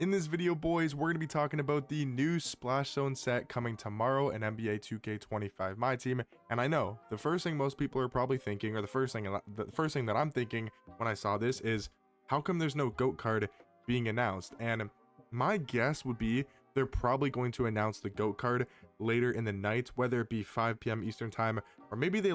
In this video, boys, we're going to be talking about the new Splash Zone set coming tomorrow in NBA 2K25 Myteam. And I know the first thing most people are probably thinking, or the first thing that I'm thinking when I saw this is, how come there's no GOAT card being announced? And my guess would be they're probably going to announce the GOAT card later in the night, whether it be 5 p.m. Eastern time, or maybe they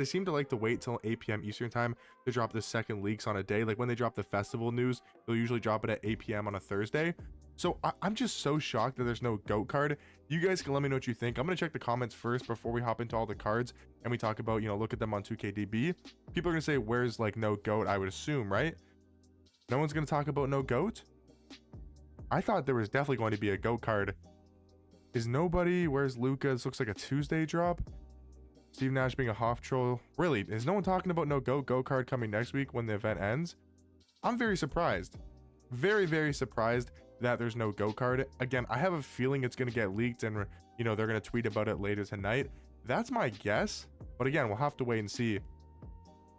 seem to like to wait till 8 p.m. Eastern time to drop the second leaks on a day. Like when they drop the festival news, they'll usually drop it at 8 p.m. on a Thursday. So I'm just so shocked that there's no GOAT card. You guys can let me know what you think. I'm gonna check the comments first before we hop into all the cards and we talk about, look at them on 2KDB. People are gonna say, where's like no GOAT? I would assume, right? No one's gonna talk about no GOAT. I thought there was definitely going to be a GOAT card. Is nobody? Where's Luca? This looks like a Tuesday drop. Steve Nash being a Hoff troll. Really? Is no one talking about no GOAT card coming next week when the event ends? I'm very surprised. Very, very surprised that there's no GOAT card. Again, I have a feeling it's going to get leaked and, they're going to tweet about it later tonight. That's my guess. But again, we'll have to wait and see.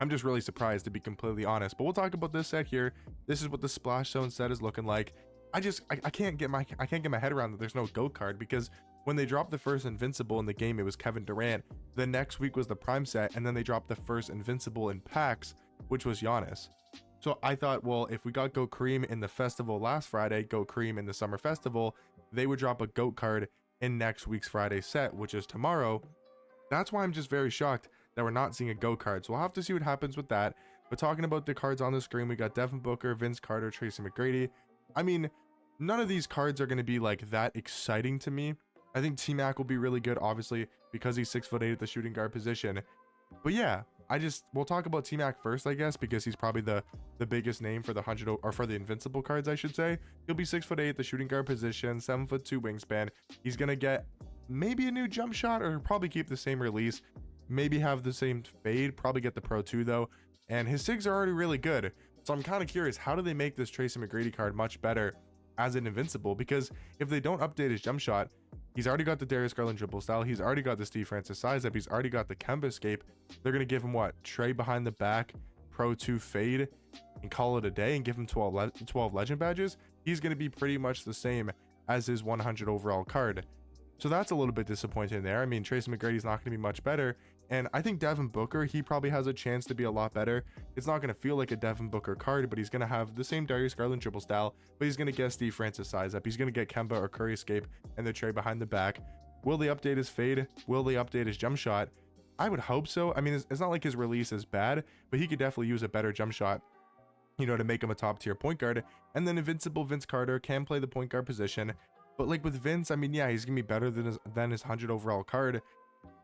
I'm just really surprised, to be completely honest. But we'll talk about this set here. This is what the Splash Zone set is looking like. I can't get my head around that there's no GOAT card, because when they dropped the first Invincible in the game, it was Kevin Durant. The next week was the Prime set, and then they dropped the first Invincible in packs, which was Giannis. So I thought, well, if we got GOAT Kareem in the festival last Friday, GOAT Kareem in the summer festival, they would drop a GOAT card in next week's Friday set, which is tomorrow. That's why I'm just very shocked that we're not seeing a GOAT card. So we'll have to see what happens with that. But talking about the cards on the screen, we got Devin Booker, Vince Carter, Tracy McGrady. I mean, none of these cards are going to be like that exciting to me. I think Tmac will be really good, obviously, because he's 6'8" at the shooting guard position. But yeah, we'll talk about Tmac first, I guess, because he's probably the biggest name for the 100 or for the Invincible cards, I should say. He'll be 6'8" at the shooting guard position, 7'2" wingspan. He's going to get maybe a new jump shot, or probably keep the same release, maybe have the same fade, probably get the Pro 2 though. And his SIGs are already really good. So I'm kind of curious, how do they make this Tracy McGrady card much better as an Invincible? Because if they don't update his jump shot, he's already got the Darius Garland dribble style, he's already got the Steve Francis size up, he's already got the Kemba escape. They're going to give him what? Trey behind the back, Pro 2 fade, and call it a day, and give him 12 legend badges. He's going to be pretty much the same as his 100 overall card. So that's a little bit disappointing there. I mean, Tracy McGrady's not going to be much better. And I think Devin Booker, he probably has a chance to be a lot better. It's not going to feel like a Devin Booker card, but he's going to have the same Darius Garland dribble style, but he's going to get Steve Francis size up. He's going to get Kemba or Curry escape and the Trey behind the back. Will they update his fade? Will they update his jump shot? I would hope so. I mean, it's not like his release is bad, but he could definitely use a better jump shot, to make him a top tier point guard. And then Invincible Vince Carter can play the point guard position. But like with Vince, I mean, yeah, he's going to be better than his 100 overall card.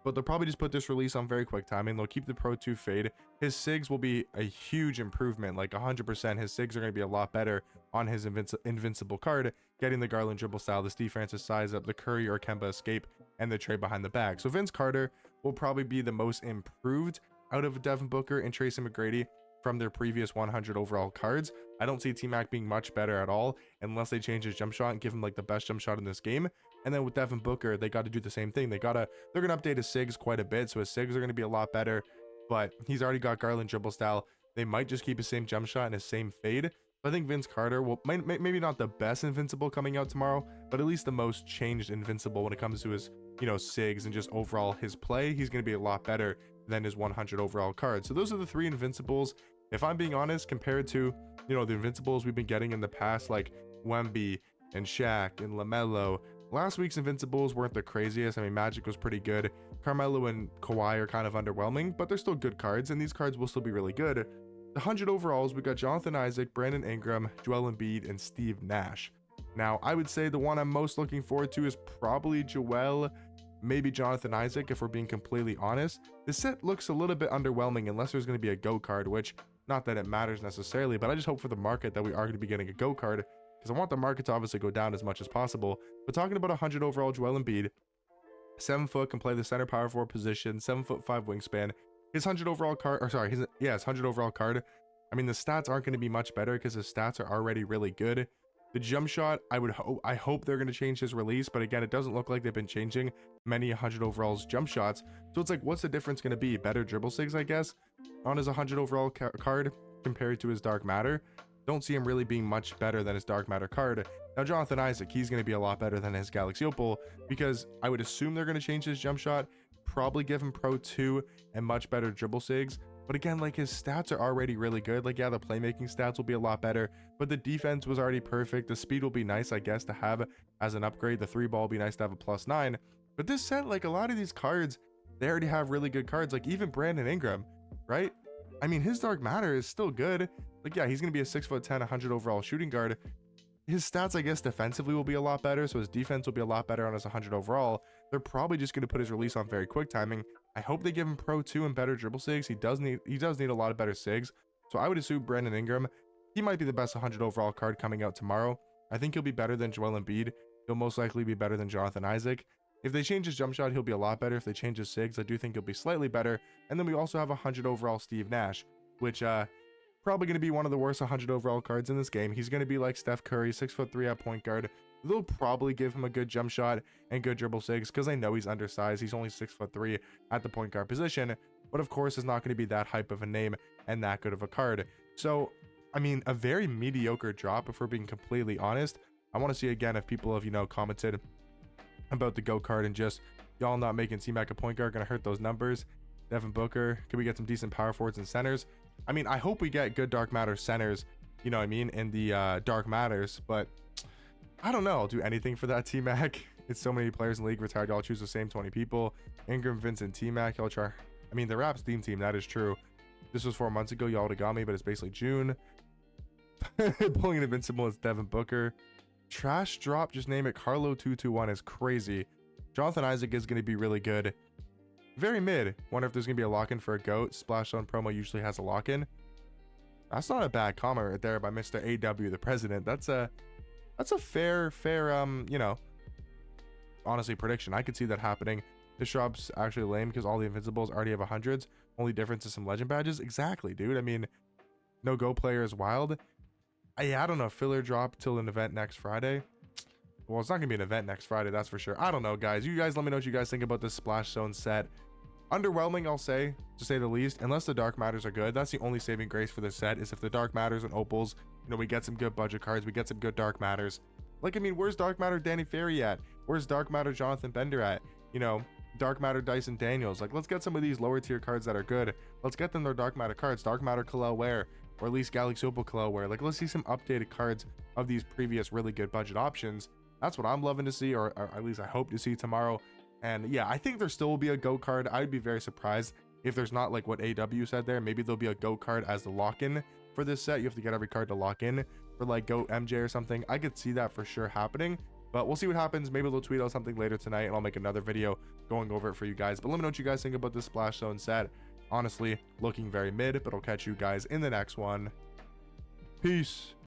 But they'll probably just put this release on very quick timing. They'll keep the Pro 2 fade. His SIGs will be a huge improvement, like 100%. His SIGs are going to be a lot better on his Invincible card, getting the Garland dribble style, the Steve Francis size up, the Curry or Kemba escape, and the Trey behind the back. So Vince Carter will probably be the most improved out of Devin Booker and Tracy McGrady from their previous 100 overall cards. I don't see Tmac being much better at all unless they change his jump shot and give him like the best jump shot in this game. And then with Devin Booker, they got to do the same thing. They're gonna update his SIGs quite a bit, so his SIGs are going to be a lot better. But he's already got Garland dribble style. They might just keep his same jump shot and his same fade. But I think Vince Carter will maybe not the best Invincible coming out tomorrow, but at least the most changed Invincible when it comes to his SIGs and just overall his play. He's going to be a lot better than his 100 overall card. So those are the three Invincibles. If I'm being honest, compared to the Invincibles we've been getting in the past, like Wemby and Shaq and LaMelo, last week's Invincibles weren't the craziest. I mean, Magic was pretty good. Carmelo and Kawhi are kind of underwhelming, but they're still good cards, and these cards will still be really good. The 100 overalls, we got Jonathan Isaac, Brandon Ingram, Joel Embiid, and Steve Nash. Now, I would say the one I'm most looking forward to is probably Joel, maybe Jonathan Isaac, if we're being completely honest. The set looks a little bit underwhelming unless there's going to be a GOAT card, which, not that it matters necessarily, but I just hope for the market that we are going to be getting a GOAT card, because I want the market to obviously go down as much as possible. But talking about 100 overall Joel Embiid, 7 foot, can play the center power forward position, 7'5" wingspan. His 100 overall card, his 100 overall card. I mean, the stats aren't going to be much better because his stats are already really good. The jump shot, I hope they're going to change his release, but again, it doesn't look like they've been changing many 100 overalls jump shots. So it's like, what's the difference going to be? Better dribble SIGs, I guess, on his 100 overall card compared to his dark matter. don't see him really being much better than his Dark Matter card. Now, Jonathan Isaac, he's going to be a lot better than his Galaxy Opal, because I would assume they're going to change his jump shot, probably give him Pro 2 and much better dribble sigs. But again, like, his stats are already really good. Like, yeah, the playmaking stats will be a lot better, but the defense was already perfect. The speed will be nice, I guess, to have as an upgrade. The 3 ball will be nice to have a +9. But this set, like, a lot of these cards, they already have really good cards. Like, even Brandon Ingram, right? I mean, his Dark Matter is still good. Like, yeah, he's going to be a 6'10", 100 overall shooting guard. His stats, I guess, defensively will be a lot better, so his defense will be a lot better on his 100 overall. They're probably just going to put his release on very quick timing. I hope they give him Pro 2 and better dribble sigs. He does need a lot of better sigs. So I would assume Brandon Ingram, he might be the best 100 overall card coming out tomorrow. I think he'll be better than Joel Embiid. He'll most likely be better than Jonathan Isaac. If they change his jump shot, he'll be a lot better. If they change his sigs, I do think he'll be slightly better. And then we also have 100 overall Steve Nash, which probably going to be one of the worst 100 overall cards in this game. He's going to be like Steph Curry, 6'3" at point guard. They'll probably give him a good jump shot and good dribble sigs, because I know he's undersized. He's only 6'3" at the point guard position, but of course is not going to be that hype of a name and that good of a card. So, I mean, a very mediocre drop, if we're being completely honest. I want to see again if people have, you know, commented about the GOAT card and just y'all not making Tmac a point guard, gonna hurt those numbers. Devin Booker, can we get some decent power forwards and centers? I mean, I hope we get good Dark Matter centers, you know what I mean, in the Dark Matters, but I don't know. I'll do anything for that Tmac. It's so many players in the league retired. Y'all choose the same 20 people. Ingram, Vincent, Tmac. Y'all try. I mean, the Raps theme team, that is true. This was 4 months ago. Y'all would have got me, but it's basically June. Pulling an Invincible is Devin Booker. Trash drop, just name it. Carlo 221 is crazy. Jonathan Isaac is going to be really good. Very mid. Wonder if there's going to be a lock-in for a GOAT. Splash Zone promo usually has a lock-in. That's not a bad comment right there by Mr. AW, the president. That's a fair, you know, honestly, prediction. I could see that happening. This drop's actually lame because all the Invincibles already have 100s. Only difference is some legend badges. Exactly, dude. I mean, no Go player is wild. I don't know. Filler drop till an event next Friday. Well, it's not gonna be an event next Friday, that's for sure. I don't know, guys. You guys let me know what you guys think about this Splash Zone set. Underwhelming, I'll say, to say the least. Unless the Dark Matters are good, that's the only saving grace for this set, is if the Dark Matters and Opals, you know, we get some good budget cards, we get some good Dark Matters. Like, I mean, where's Dark Matter Danny Ferry at? Where's Dark Matter Jonathan Bender at? You know, Dark Matter Dyson Daniels. Like, let's get some of these lower tier cards that are good. Let's get them their Dark Matter cards. Dark Matter Kalel Ware, or at least Galaxy Opal Kalel Ware. Like, let's see some updated cards of these previous really good budget options. That's what I'm loving to see, or at least I hope to see tomorrow. And yeah, I think there still will be a GOAT card. I'd be very surprised if there's not, like what AW said there. Maybe there'll be a GOAT card as the lock-in for this set. You have to get every card to lock in for like GOAT MJ or something. I could see that for sure happening, but we'll see what happens. Maybe they'll tweet out something later tonight and I'll make another video going over it for you guys. But let me know what you guys think about this Splash Zone set. Honestly, looking very mid, but I'll catch you guys in the next one. Peace.